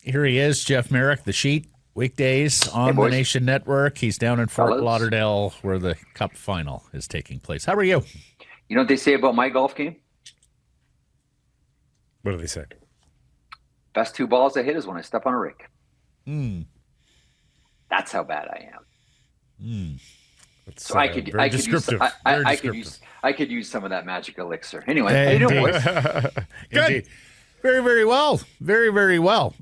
Here he is, Jeff Marek, the Sheet, weekdays on the Nation Network. He's down in Fort Lauderdale where the Cup Final is taking place. How are you? You know what they say about my golf game? What do they say? Best 2 balls I hit is when I step on a rake. That's how bad I am. So I could use some of that magic elixir. Anyway, how you doing, boys? Good. Very, very well. Very, very well.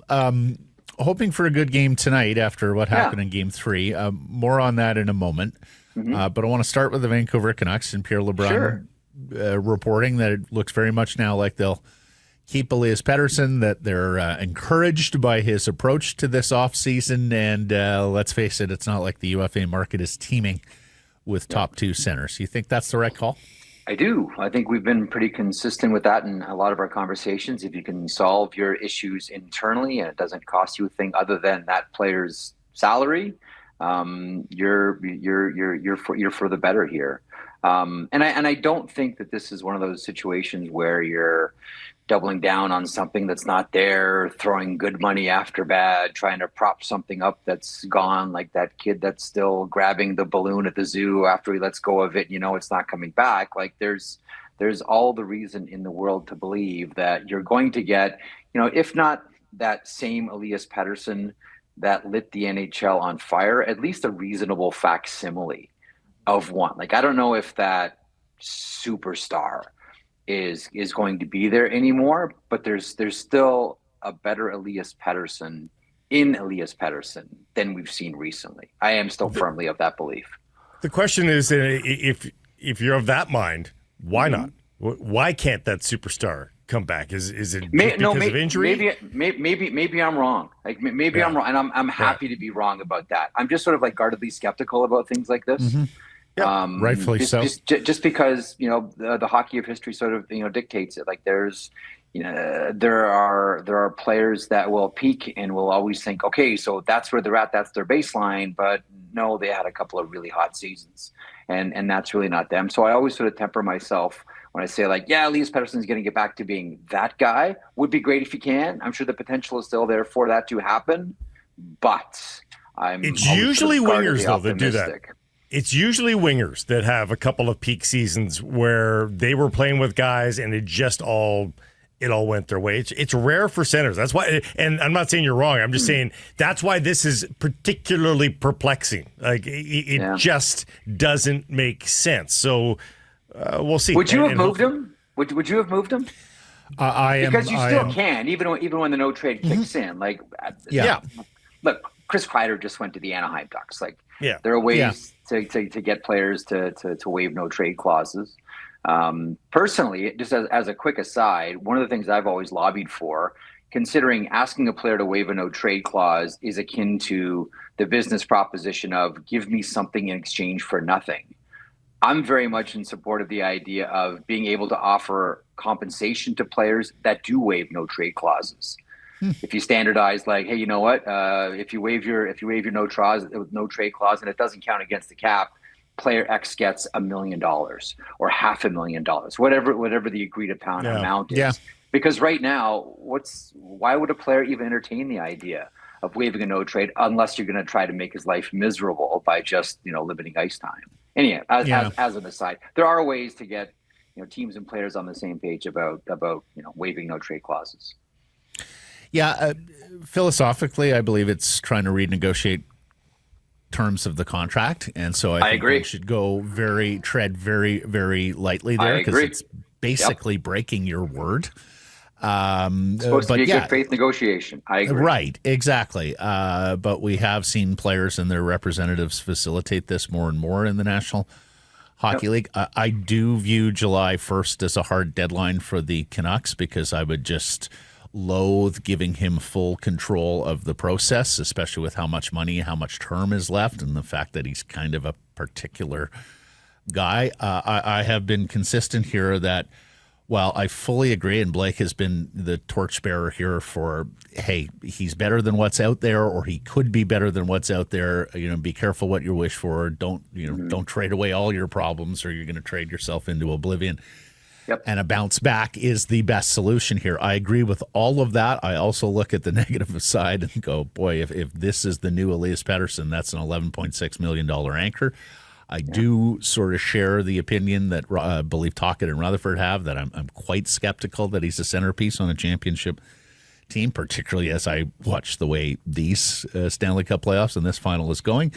Hoping for a good game tonight after what happened in Game 3. More on that in a moment. But I want to start with the Vancouver Canucks and Pierre LeBrun reporting that it looks very much now like they'll keep Elias Pettersson, that they're encouraged by his approach to this offseason. And let's face it, it's not like the UFA market is teeming with top 2 centers. You think that's the right call? I do. I think we've been pretty consistent with that in a lot of our conversations. If you can solve your issues internally and it doesn't cost you a thing other than that player's salary, you're for the better here. And I don't think that this is one of those situations where you're doubling down on something that's not there, throwing good money after bad, trying to prop something up that's gone, like that kid that's still grabbing the balloon at the zoo after he lets go of it. You know, it's not coming back. Like there's all the reason in the world to believe that you're going to get, you know, if not that same Elias Pettersson that lit the NHL on fire, at least a reasonable facsimile of one. Like, I don't know if that superstar is going to be there anymore, but there's still a better Elias Pettersson in Elias Pettersson than we've seen recently. I am still firmly of that belief. The question is, if you're of that mind, why not? Why can't that superstar come back? Is it because of injury? Maybe I'm wrong. Like maybe I'm wrong, and I'm happy to be wrong about that. I'm just sort of like guardedly skeptical about things like this. Rightfully so. Just because, you know, the hockey of history sort of, you know, dictates it. Like there are players that will peak and will always think, okay, so that's where they're at, that's their baseline. But no, they had a couple of really hot seasons, and that's really not them. So I always sort of temper myself when I say, like, yeah, Elias Pettersson's going to get back to being that guy. Would be great if he can. I'm sure the potential is still there for that to happen. But it's usually wingers though that do that. It's usually wingers that have a couple of peak seasons where they were playing with guys and it all went their way. It's rare for centers. That's why, and I'm not saying you're wrong. I'm just saying that's why this is particularly perplexing. Like it just doesn't make sense. So we'll see. Would you have moved him? Would you have moved him? Because you still can, even when the no trade kicks in. Like, look, Chris Kreider just went to the Anaheim Ducks. Like, there are ways to get players to waive no trade clauses. Personally, just as a quick aside, one of the things I've always lobbied for, considering asking a player to waive a no trade clause is akin to the business proposition of give me something in exchange for nothing. I'm very much in support of the idea of being able to offer compensation to players that do waive no trade clauses. If you standardize, like, hey, you know what? If you waive your no trade clause and it doesn't count against the cap, player X gets $1 million or $500,000, whatever the agreed upon amount is. Yeah. Because right now, why would a player even entertain the idea of waiving a no trade unless you're going to try to make his life miserable by just, you know, limiting ice time? Anyway, as an aside, there are ways to get, you know, teams and players on the same page about you know, waiving no trade clauses. Yeah, philosophically, I believe it's trying to renegotiate terms of the contract, and so I think we should tread very, very lightly there because it's basically breaking your word. It's supposed to be a good faith negotiation. I agree. Right, exactly. But we have seen players and their representatives facilitate this more and more in the National Hockey League. I do view July 1st as a hard deadline for the Canucks because I would just loathe giving him full control of the process, especially with how much money, how much term is left, and the fact that he's kind of a particular guy. I have been consistent here that while I fully agree, and Blake has been the torchbearer here for, hey, he's better than what's out there, or he could be better than what's out there. You know, be careful what you wish for. Don't trade away all your problems, or you're going to trade yourself into oblivion. Yep. And a bounce back is the best solution here. I agree with all of that. I also look at the negative side and go, boy, if this is the new Elias Pettersson, that's an $11.6 million anchor. I do sort of share the opinion that I believe Tocchet and Rutherford have, that I'm quite skeptical that he's a centerpiece on a championship team, particularly as I watch the way these Stanley Cup playoffs and this final is going.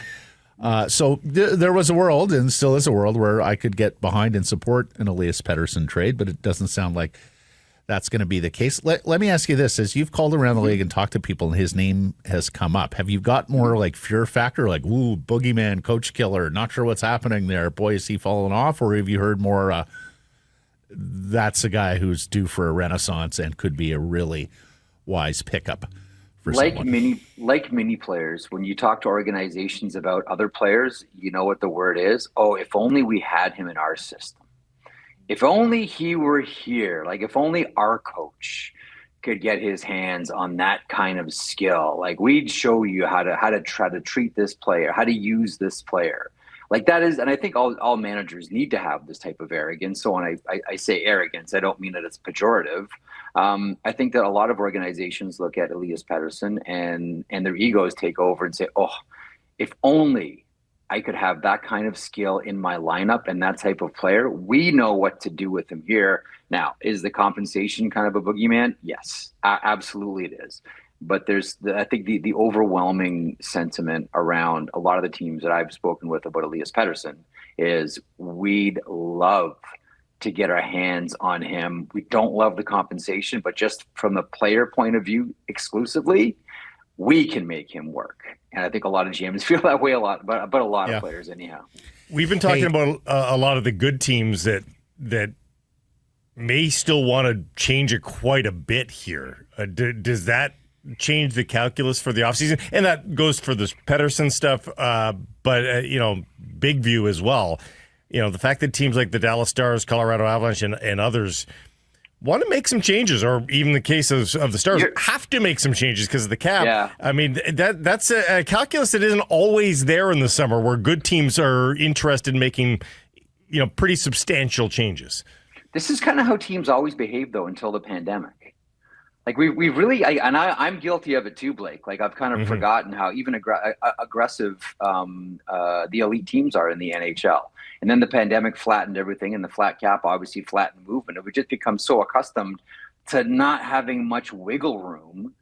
So there was a world, and still is a world, where I could get behind and support an Elias Pettersson trade, but it doesn't sound like that's going to be the case. Let me ask you this. As you've called around the league and talked to people and his name has come up, have you got more like fear factor, like, ooh, boogeyman, coach killer, not sure what's happening there, boy, is he falling off? Or have you heard more, that's a guy who's due for a renaissance and could be a really wise pickup? Like many players, when you talk to organizations about other players, you know what the word is? Oh, if only we had him in our system. If only he were here. Like, if only our coach could get his hands on that kind of skill. Like, we'd show you how to try to treat this player, how to use this player. Like, that is, and I think all managers need to have this type of arrogance. So when I say arrogance, I don't mean that it's pejorative. I think that a lot of organizations look at Elias Pettersson and their egos take over and say, oh, if only I could have that kind of skill in my lineup and that type of player. We know what to do with him here. Now, is the compensation kind of a boogeyman? Yes, absolutely it is. But there's, I think, the overwhelming sentiment around a lot of the teams that I've spoken with about Elias Pettersson is we'd love to get our hands on him. We don't love the compensation, but just from the player point of view exclusively, we can make him work. And I think a lot of GMs feel that way a lot, but a lot of players anyhow. We've been talking about a lot of the good teams that may still want to change it quite a bit here. Does that change the calculus for the offseason? And that goes for this Pettersson stuff, but big view as well. The fact that teams like the Dallas Stars, Colorado Avalanche, and others want to make some changes, or even the case of the Stars, have to make some changes because of the cap. Yeah. I mean, that's a calculus that isn't always there in the summer, where good teams are interested in making, pretty substantial changes. This is kind of how teams always behave, though, until the pandemic. Like we really, I'm guilty of it too, Blake. Like, I've kind of forgotten how even aggressive the elite teams are in the NHL. And then the pandemic flattened everything, and the flat cap obviously flattened movement. And we just become so accustomed to not having much wiggle room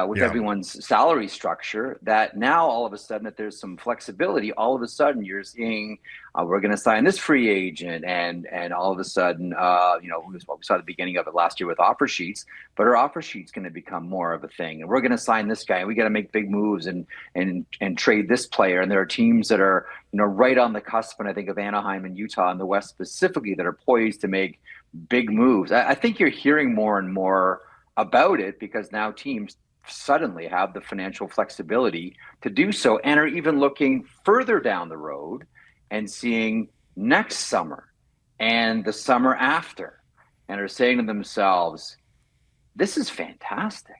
with everyone's salary structure that now all of a sudden that there's some flexibility. All of a sudden you're seeing we're going to sign this free agent, and all of a sudden we saw at the beginning of it last year with offer sheets, but our offer sheet's going to become more of a thing, and we're going to sign this guy, and we got to make big moves and trade this player. And there are teams that are right on the cusp, and I think of Anaheim and Utah in the West specifically, that are poised to make big moves. I think you're hearing more and more about it because now teams suddenly have the financial flexibility to do so, and are even looking further down the road and seeing next summer and the summer after, and are saying to themselves, this is fantastic.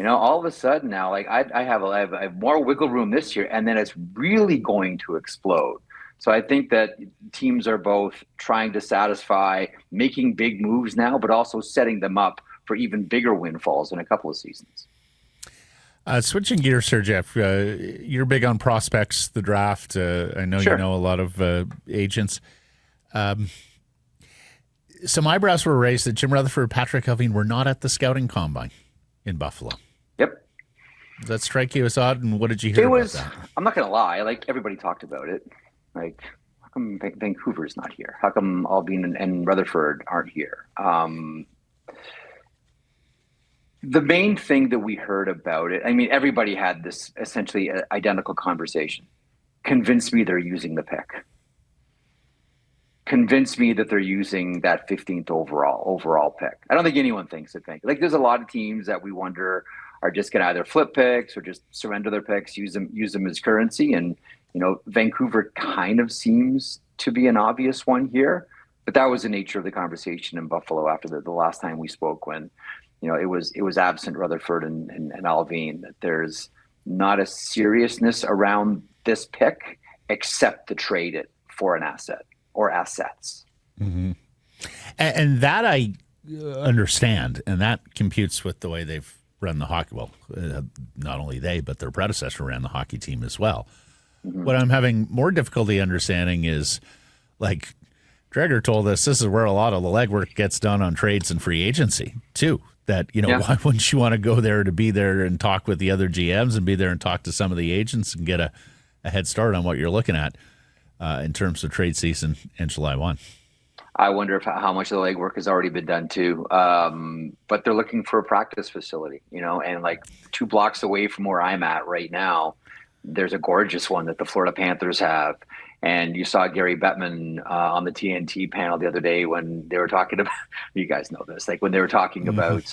All of a sudden now, like I have more wiggle room this year, and then it's really going to explode. So I think that teams are both trying to satisfy making big moves now, but also setting them up for even bigger windfalls in a couple of seasons. Switching gears here, Jeff, you're big on prospects, the draft. I know you know a lot of agents. Some eyebrows were raised that Jim Rutherford, Patrick Hoving were not at the scouting combine in Buffalo. Yep. Does that strike you as odd? And what did you hear about that? I'm not going to lie. Like, everybody talked about it. Like, how come Vancouver's not here? How come Albin and Rutherford aren't here? The main thing that we heard about it, I mean, everybody had this essentially identical conversation. Convince me they're using the pick. Convince me that they're using that 15th overall pick. I don't think anyone thinks it. Like, there's a lot of teams that we wonder are just going to either flip picks or just surrender their picks, use them as currency. And, Vancouver kind of seems to be an obvious one here. But that was the nature of the conversation in Buffalo after the last time we spoke, when it was absent Rutherford and Alvin, that there's not a seriousness around this pick except to trade it for an asset or assets. Mm-hmm. And that I understand, and that computes with the way they've run the hockey. Well, not only they, but their predecessor ran the hockey team as well. Mm-hmm. What I'm having more difficulty understanding is, like Dreger told us, this is where a lot of the legwork gets done on trades and free agency, too. That, why wouldn't you want to go there to be there and talk with the other GMs and be there and talk to some of the agents and get a head start on what you're looking at in terms of trade season in July 1? I wonder how much of the legwork has already been done too. But they're looking for a practice facility, and like 2 blocks away from where I'm at right now, there's a gorgeous one that the Florida Panthers have. And you saw Gary Bettman on the TNT panel the other day when they were talking about, you guys know this, like when they were talking about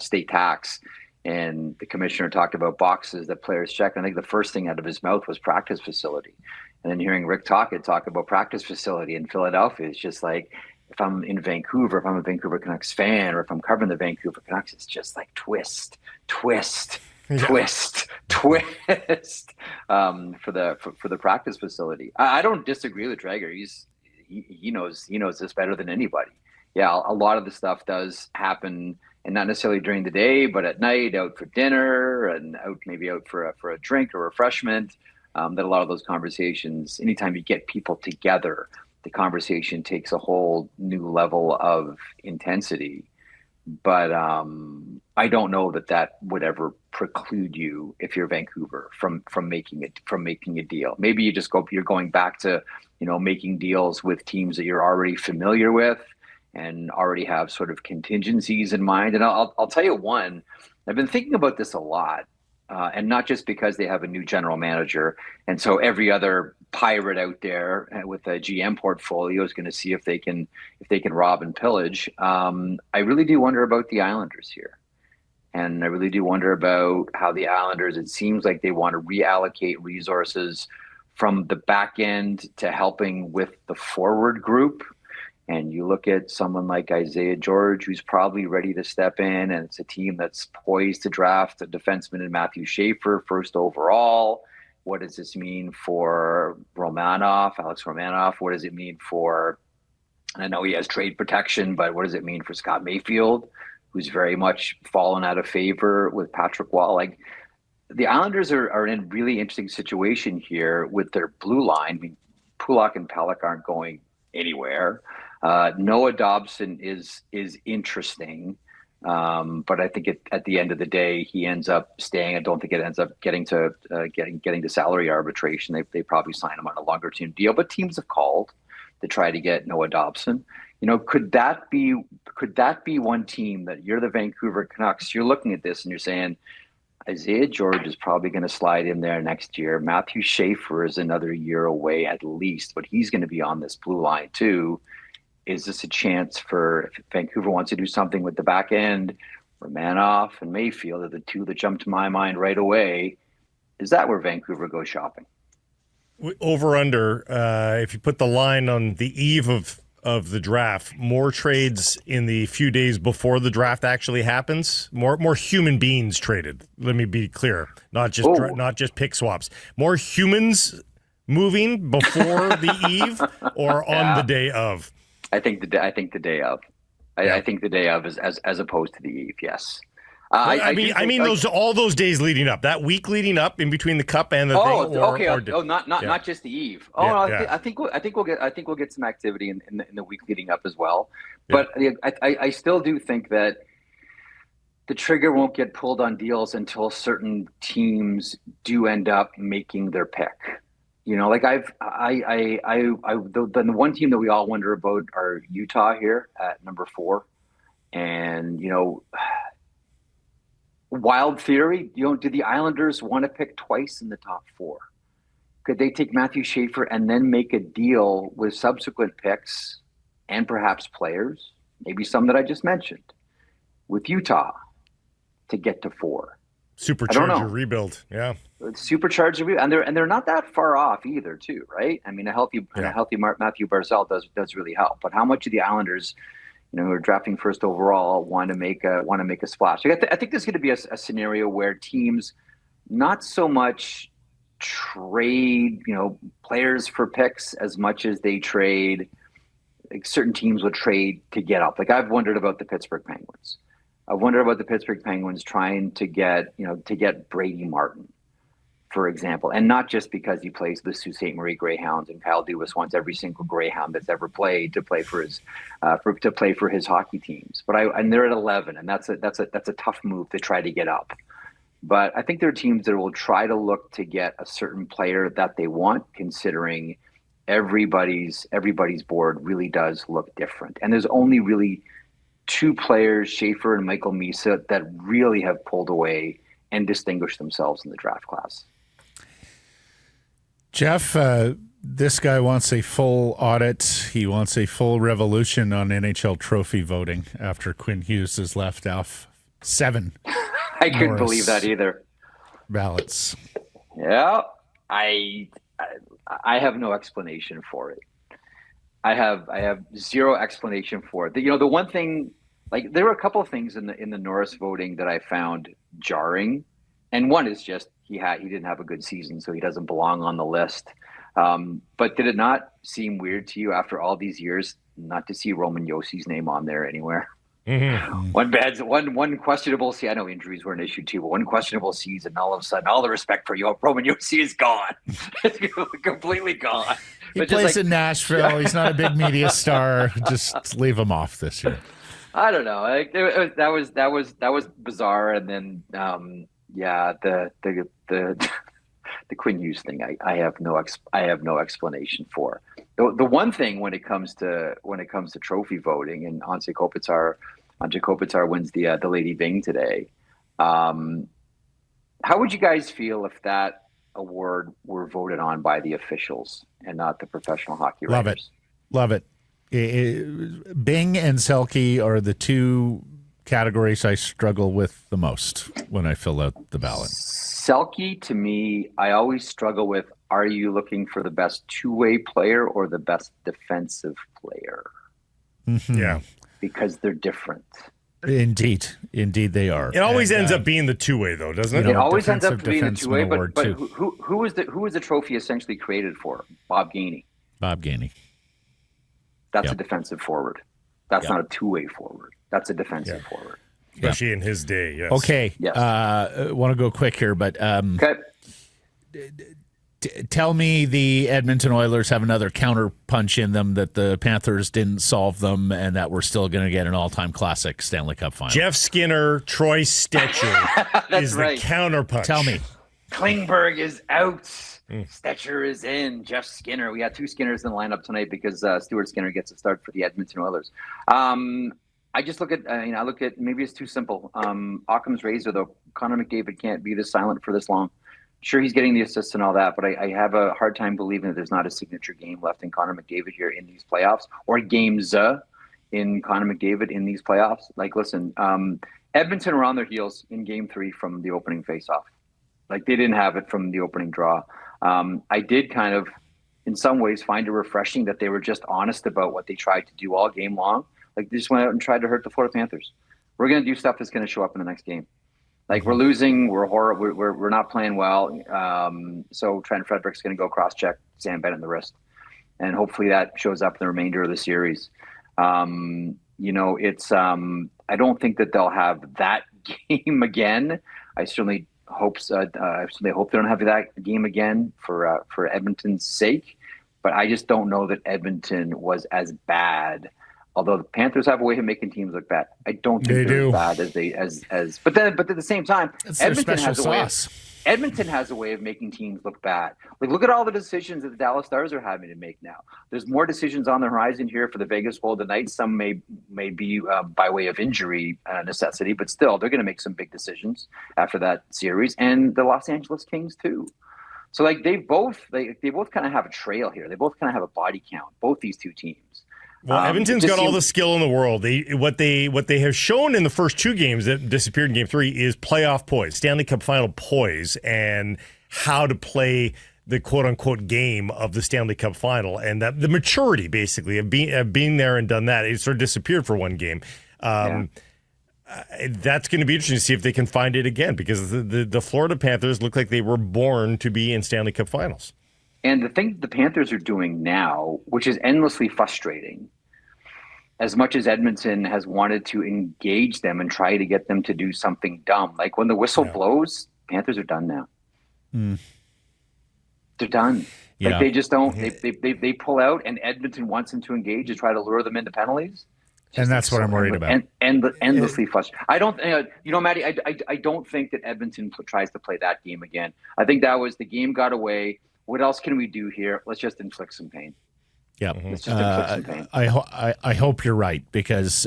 state tax, and the commissioner talked about boxes that players check. And I think the first thing out of his mouth was practice facility. And then hearing Rick Tocchet talk about practice facility in Philadelphia is just like, if I'm in Vancouver, if I'm a Vancouver Canucks fan, or if I'm covering the Vancouver Canucks, it's just like twist for the practice facility. I don't disagree with Dreger. He knows this better than anybody. Yeah, a lot of the stuff does happen, and not necessarily during the day, but at night, out for dinner and maybe out for a drink or refreshment. That a lot of those conversations, anytime you get people together, the conversation takes a whole new level of intensity. But I don't know that would ever preclude you, if you're Vancouver, from making a deal. Maybe you're going back to making deals with teams that you're already familiar with and already have sort of contingencies in mind. And I'll tell you one, I've been thinking about this a lot. And not just because they have a new general manager, and so every other pirate out there with a GM portfolio is going to see if they can rob and pillage. I really do wonder about the Islanders here, and I really do wonder about how the Islanders. It seems like they want to reallocate resources from the back end to helping with the forward group. And you look at someone like Isaiah George, who's probably ready to step in, and it's a team that's poised to draft a defenseman in Matthew Schaefer first overall. What does this mean for Alex Romanoff? What does it mean for, I know he has trade protection, but what does it mean for Scott Mayfield, who's very much fallen out of favor with Patrick Wall? Like, the Islanders are in a really interesting situation here with their blue line. I mean, Pulock and Pelech aren't going anywhere. Noah Dobson is interesting, but I think at the end of the day he ends up staying. I don't think it ends up getting to salary arbitration. They probably sign him on a longer term deal, but teams have called to try to get Noah Dobson. Could that be one team that you're the Vancouver Canucks? You're looking at this and you're saying Isaiah George is probably going to slide in there next year. Matthew Schaefer is another year away at least, but he's going to be on this blue line too. Is this a chance for, if Vancouver wants to do something with the back end, Romanoff and Mayfield are the two that jump to my mind right away. Is that where Vancouver goes shopping? Over under, if you put the line on the eve of the draft, more trades in the few days before the draft actually happens, more human beings traded. Let me be clear, not just pick swaps. More humans moving before the eve or on the day of. I think the day of. I think the day of is as opposed to the eve. Yes. I mean all those days leading up, that week leading up in between the cup and the thing. Not just the eve. I think we'll get some activity in the week leading up as well. But I still do think that the trigger won't get pulled on deals until certain teams do end up making their pick. Like the one team that we all wonder about are Utah here at number 4, and wild theory, do the Islanders want to pick twice in the top 4? Could they take Matthew Schaefer and then make a deal with subsequent picks and perhaps players, maybe some that I just mentioned, with Utah to get to 4? Supercharge your rebuild, yeah. Supercharge your rebuild, and they're not that far off either, too, right? I mean, a healthy Matthew Barzal does really help. But how much do the Islanders, who are drafting first overall, want to make a splash? I think there's going to be a scenario where teams not so much trade, players for picks as much as they trade certain teams will trade to get up. Like I've wondered about the Pittsburgh Penguins. I've wondered about the Pittsburgh Penguins trying to get Brady Martin, for example, and not just because he plays the Sault Ste. Marie Greyhounds and Kyle Dubas wants every single Greyhound that's ever played to play for his hockey teams. But and they're at 11, and that's a tough move to try to get up. But I think there are teams that will try to look to get a certain player that they want, considering everybody's board really does look different. And there's only really two players, Schaefer and Michael Misa, that really have pulled away and distinguished themselves in the draft class. Jeff, this guy wants a full audit. He wants a full revolution on NHL trophy voting after Quinn Hughes has left off 7. I couldn't believe that either. Ballots. Yeah, I have no explanation for it. I have zero explanation for it. The one thing, like there were a couple of things in the Norris voting that I found jarring, and one is just he didn't have a good season, so he doesn't belong on the list. But did it not seem weird to you after all these years not to see Roman Jossi's name on there anywhere? Mm-hmm. One questionable season. I know injuries were an issue too, but one questionable season, and all of a sudden, all the respect for Roman Josi is gone. It's completely gone. He plays in Nashville. He's not a big media star. Just leave him off this year. I don't know. That was bizarre. And then the Quinn Hughes thing, I have no explanation for. The one thing when it comes to trophy voting, and Anze Kopitar wins the Lady Byng today. How would you guys feel if that award were voted on by the officials and not the professional hockey writers? Love it. Byng and Selke are the two categories I struggle with the most when I fill out the ballot. Selke, to me, I always struggle with, are you looking for the best two-way player or the best defensive player? Mm-hmm. Yeah. Because they're different. Indeed they are. It always ends up being the two-way, though, doesn't it? It always ends up being the two-way, but who was the trophy essentially created for? Bob Gainey. That's a defensive forward. That's not a two-way forward. That's a defensive forward. Especially in his day, yes. Okay. Yes. Want to go quick here, but okay. Tell me the Edmonton Oilers have another counter punch in them that the Panthers didn't solve them, and that we're still going to get an all-time classic Stanley Cup Final. Jeff Skinner, Troy Stetcher is the counter punch. Tell me. Klingberg is out. Stetcher is in. Jeff Skinner. We had two Skinners in the lineup tonight because Stuart Skinner gets a start for the Edmonton Oilers. I just look at, maybe it's too simple. Occam's razor, though. Connor McDavid can't be this silent for this long. Sure, he's getting the assists and all that, but I have a hard time believing that there's not a signature game left in Connor McDavid here in these playoffs, or games in Connor McDavid in these playoffs. Like, listen, Edmonton were on their heels in Game 3 from the opening faceoff. Like, they didn't have it from the opening draw. I did kind of, in some ways, find it refreshing that they were just honest about what they tried to do all game long. Like, they just went out and tried to hurt the Florida Panthers. We're going to do stuff that's going to show up in the next game. Like, we're losing, we're horrible, we're not playing well. So Trent Frederick's going to go cross-check Sam Bennett in the wrist. And hopefully that shows up in the remainder of the series. It's I don't think that they'll have that game again. I certainly hope they don't have that game again for Edmonton's sake. But I just don't know that Edmonton was as bad. Although the Panthers have a way of making teams look bad, I don't think they're as bad as. But at the same time, Edmonton has a way of making teams look bad. Like, look at all the decisions that the Dallas Stars are having to make now. There's more decisions on the horizon here for the Vegas Golden Knights. Some may be by way of injury necessity, but still, they're going to make some big decisions after that series. And the Los Angeles Kings too. So like they both kind of have a trail here. They both kind of have a body count. Both these two teams. Well, Edmonton's got all the skill in the world. What they have shown in the first two games that disappeared in Game 3 is playoff poise, Stanley Cup Final poise, and how to play the quote-unquote game of the Stanley Cup Final, and that the maturity, basically, of being there and done that. It sort of disappeared for one game. That's going to be interesting to see if they can find it again, because the Florida Panthers look like they were born to be in Stanley Cup Finals. And the thing the Panthers are doing now, which is endlessly frustrating, as much as Edmonton has wanted to engage them and try to get them to do something dumb, like when the whistle blows, Panthers are done now. They're done. Yeah. Like they just don't. They pull out, and Edmonton wants them to engage to try to lure them into penalties. And that's what I'm worried about. And endlessly frustrated. I don't, Matty, I don't think that Edmonton tries to play that game again. I think that was the game got away. What else can we do here? Let's just inflict some pain. Yeah, let's just inflict some pain. I hope you're right, because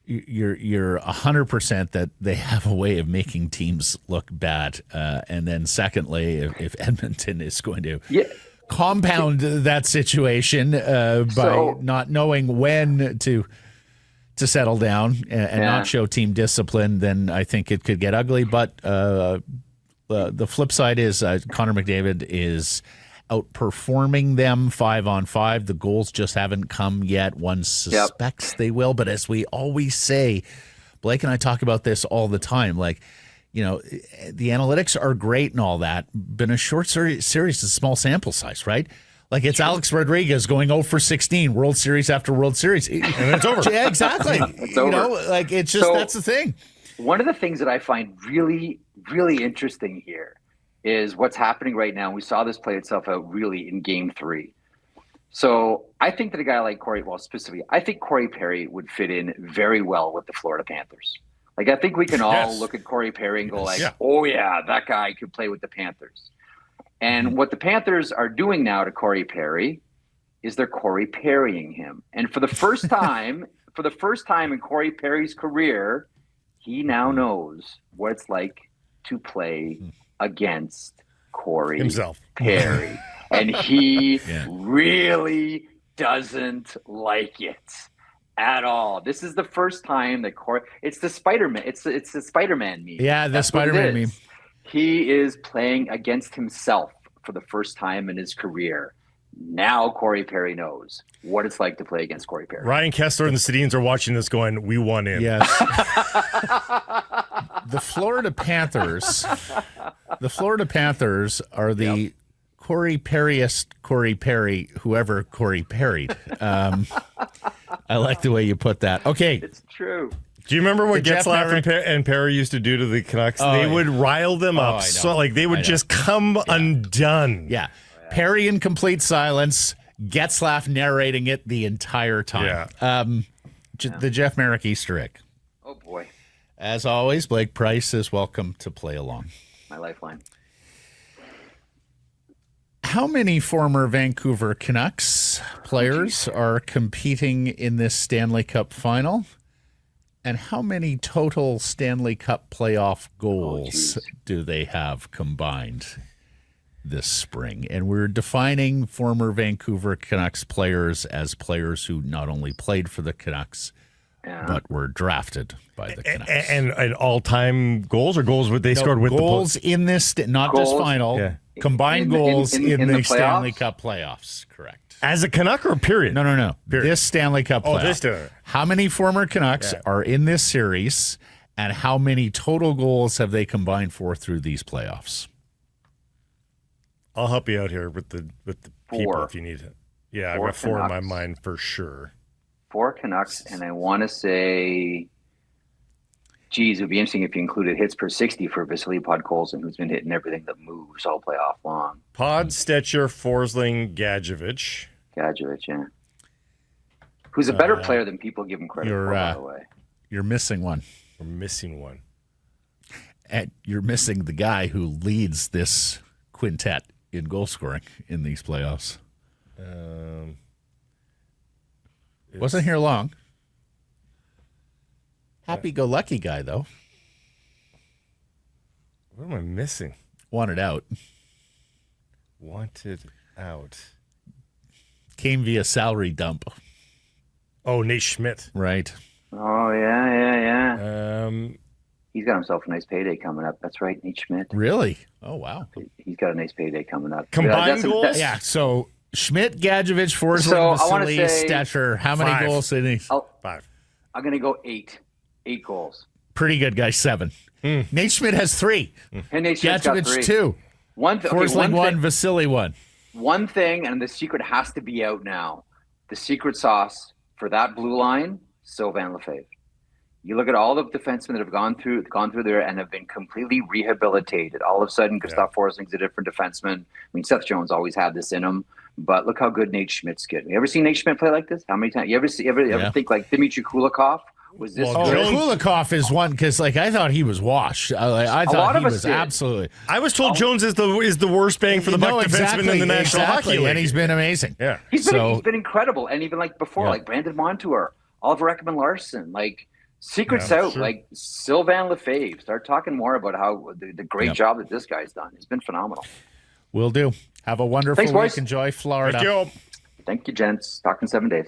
you're 100% that they have a way of making teams look bad. And then secondly, if Edmonton is going to compound that situation by not knowing when to settle down and not show team discipline, then I think it could get ugly. But the flip side is Connor McDavid is outperforming them 5-on-5. The goals just haven't come yet. One suspects they will, but as we always say, Blake and I talk about this all the time, like, the analytics are great and all that, but a short series is a small sample size, right? Like, it's Alex Rodriguez going 0 for 16, World Series after World Series. And it's over. Yeah, exactly. It's over. It's just, that's the thing. One of the things that I find really, really interesting here is what's happening right now. We saw this play itself out really in Game 3. So I think that a guy like I think Corey Perry would fit in very well with the Florida Panthers. Like, I think we can all look at Corey Perry and go oh yeah, that guy could play with the Panthers. And what the Panthers are doing now to Corey Perry is they're Corey Perrying him. And for the first time, in Corey Perry's career, he now knows what it's like to play against Corey Perry. And he really doesn't like it at all. This is the first time that it's the Spider-Man. It's the Spider-Man meme. Yeah, the Spider-Man meme. He is playing against himself for the first time in his career. Now Corey Perry knows what it's like to play against Corey Perry. Ryan Kessler and the Sedins are watching this going, we won in. Yes. The Florida Panthers are the Corey Perryest Corey Perry, whoever Corey Perried. I like the way you put that. Okay. It's true. Do you remember what Getzlaf and Perry used to do to the Canucks? They would rile them up. So they would just come undone. Yeah. Perry in complete silence, Getzlaf narrating it the entire time. Yeah. The Jeff Marek Easter egg. Oh, boy. As always, Blake Price is welcome to play along. My lifeline. How many former Vancouver Canucks players are competing in this Stanley Cup Final? And how many total Stanley Cup playoff goals do they have combined this spring? And we're defining former Vancouver Canucks players as players who not only played for the Canucks, but were drafted by the Canucks. And all-time goals or goals they scored with goals in this, not just final, combined goals in the Stanley Cup playoffs, correct. As a Canuck or period? No. Period. This Stanley Cup playoff. This how many former Canucks are in this series, and how many total goals have they combined for through these playoffs? I'll help you out here with the people if you need it. Yeah, I've got 4 in my mind for sure. 4 Canucks, and I want to say, geez, it would be interesting if you included hits per 60 for Vasily Podkolzin, who's been hitting everything that moves all playoff long. Pod, Stetcher, Forsling, Gadjevich. Yeah. Who's a better player than people give him credit for, by the way. You're missing one. We're missing one. And you're missing the guy who leads this quintet in goal scoring in these playoffs. Wasn't here long. Happy-go-lucky guy, though. What am I missing? Wanted out. Came via salary dump. Oh, Nate Schmidt. Right. Oh, yeah. He's got himself a nice payday coming up. That's right, Nate Schmidt. Really? Oh, wow. He's got a nice payday coming up. Combined goals? Yeah, so Schmidt, Gadjevich, Forsling, Vasily, Stetcher. How many goals did he? 5. I'm going to go 8. 8 goals. Pretty good, guys. 7. Nate Schmidt has 3. And Nate Schmidt's got 3. 2. Forsling 1, Vasily 1. One thing, and the secret has to be out now. The secret sauce for that blue line, Sylvain Lefebvre. You look at all the defensemen that have gone through there and have been completely rehabilitated. All of a sudden, Gustav Forslink's a different defenseman. I mean, Seth Jones always had this in him, but look how good Nate Schmidt's getting. You ever seen Nate Schmidt play like this? How many times? You ever think like Dmitry Kulikov? Was this Kulikov is one because I thought he was washed. I thought he was absolutely. I was told Jones is the worst bang for the buck defenseman in the National Hockey League, and he's been amazing. Yeah, he's been incredible, and even like before, like Brandon Montour, Oliver Ekman-Larsson, like secrets out, like Sylvain Lefebvre. Start talking more about how the great job that this guy's done. It's been phenomenal. Will do. Have a wonderful week. Enjoy Florida. Thank you. Thank you, gents. Talk in 7 days.